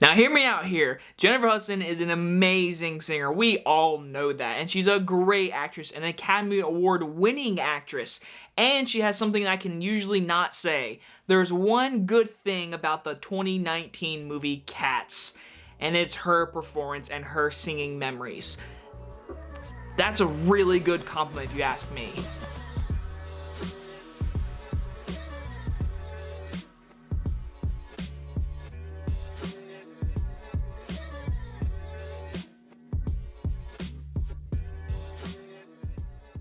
Now hear me out here. Jennifer Hudson is an amazing singer. We all know that. And she's a great actress, an Academy Award winning actress. And she has something I can usually not say. There's one good thing about the 2019 movie Cats, and it's her performance and her singing memories. That's a really good compliment if you ask me.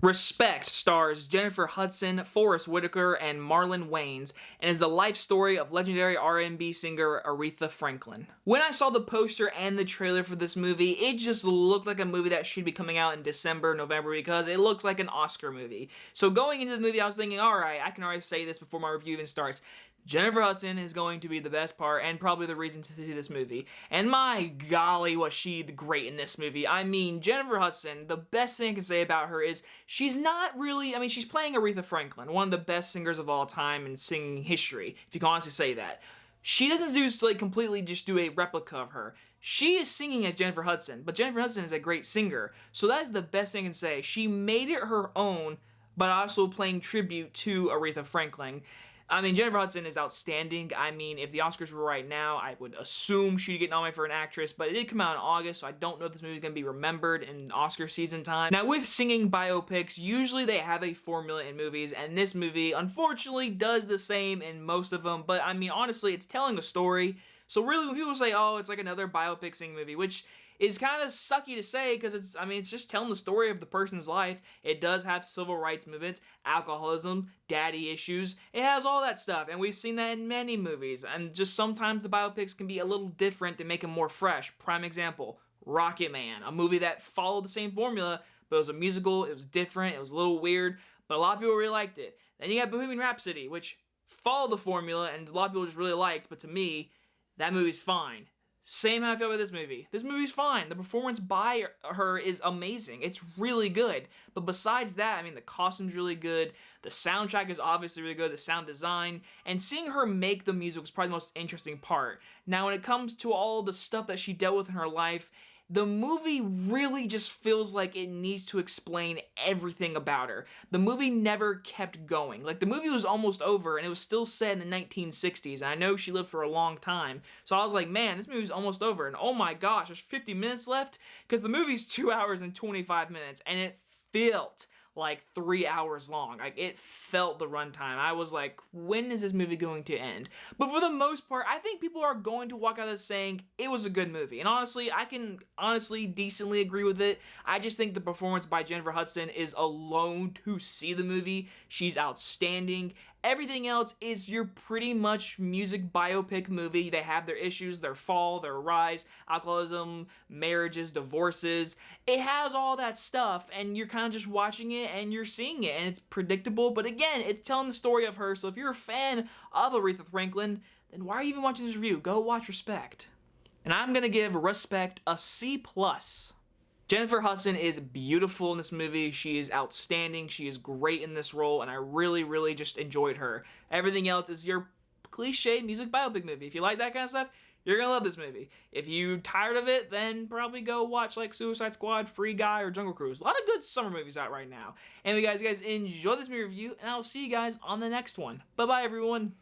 Respect stars Jennifer Hudson, Forest Whitaker, and Marlon Wayans, and is the life story of legendary R&B singer Aretha Franklin. When I saw the poster and the trailer for this movie, it just looked like a movie that should be coming out in December, November, because it looks like an Oscar movie. So going into the movie, I was thinking, alright, I can already say this before my review even starts. Jennifer Hudson is going to be the best part and probably the reason to see this movie. And my golly, was she great in this movie. I mean, Jennifer Hudson, the best thing I can say about her is she's not really, I mean, she's playing Aretha Franklin, one of the best singers of all time in singing history, if you can honestly say that. She doesn't just like completely just do a replica of her. She is singing as Jennifer Hudson, but Jennifer Hudson is a great singer. So that is the best thing I can say. She made it her own, but also playing tribute to Aretha Franklin. I mean, Jennifer Hudson is outstanding. I mean, if the Oscars were right now, I would assume she'd get nominated for an actress, but it did come out in August, so I don't know if this movie is going to be remembered in Oscar season time. Now, with singing biopics, usually they have a formula in movies, and this movie, unfortunately, does the same in most of them, but I mean, honestly, it's telling a story. So really, when people say, oh, it's like another biopic singing movie, which is kind of sucky to say because it's just telling the story of the person's life. It does have civil rights movement, alcoholism, daddy issues. It has all that stuff, and we've seen that in many movies. And just sometimes the biopics can be a little different to make them more fresh. Prime example, Rocket Man, a movie that followed the same formula, but it was a musical, it was different, it was a little weird, but a lot of people really liked it. Then you got Bohemian Rhapsody, which followed the formula, and a lot of people just really liked, but to me, that movie's fine. Same how I feel about this movie. This movie's fine. The performance by her is amazing. It's really good. But besides that, I mean, the costume's really good. The soundtrack is obviously really good. The sound design. And seeing her make the music was probably the most interesting part. Now, when it comes to all the stuff that she dealt with in her life, the movie really just feels like it needs to explain everything about her. The movie never kept going. Like, the movie was almost over, and it was still set in the 1960s, and I know she lived for a long time. So I was like, man, this movie's almost over, and oh my gosh, there's 50 minutes left? Because the movie's 2 hours and 25 minutes, and it felt like 3 hours long. Like, it felt the runtime. I was like, when is this movie going to end? But for the most part, I think people are going to walk out of this saying it was a good movie. And honestly, I can decently agree with it. I just think the performance by Jennifer Hudson is alone to see the movie. She's outstanding. Everything else is your pretty much music biopic movie. They have their issues, their fall, their rise, alcoholism, marriages, divorces. It has all that stuff, and you're kind of just watching it and you're seeing it, and it's predictable, but again, it's telling the story of her. So if you're a fan of Aretha Franklin, then why are you even watching this review? Go watch Respect. And I'm gonna give Respect a C+. Jennifer Hudson is beautiful in this movie. She is outstanding. She is great in this role, and I really, really just enjoyed her. Everything else is your cliche music biopic movie. If you like that kind of stuff, you're gonna love this movie. If you're tired of it, then probably go watch like Suicide Squad, Free Guy, or Jungle Cruise. A lot of good summer movies out right now. Anyway, guys, enjoy this movie review, and I'll see you guys on the next one. Bye-bye, everyone.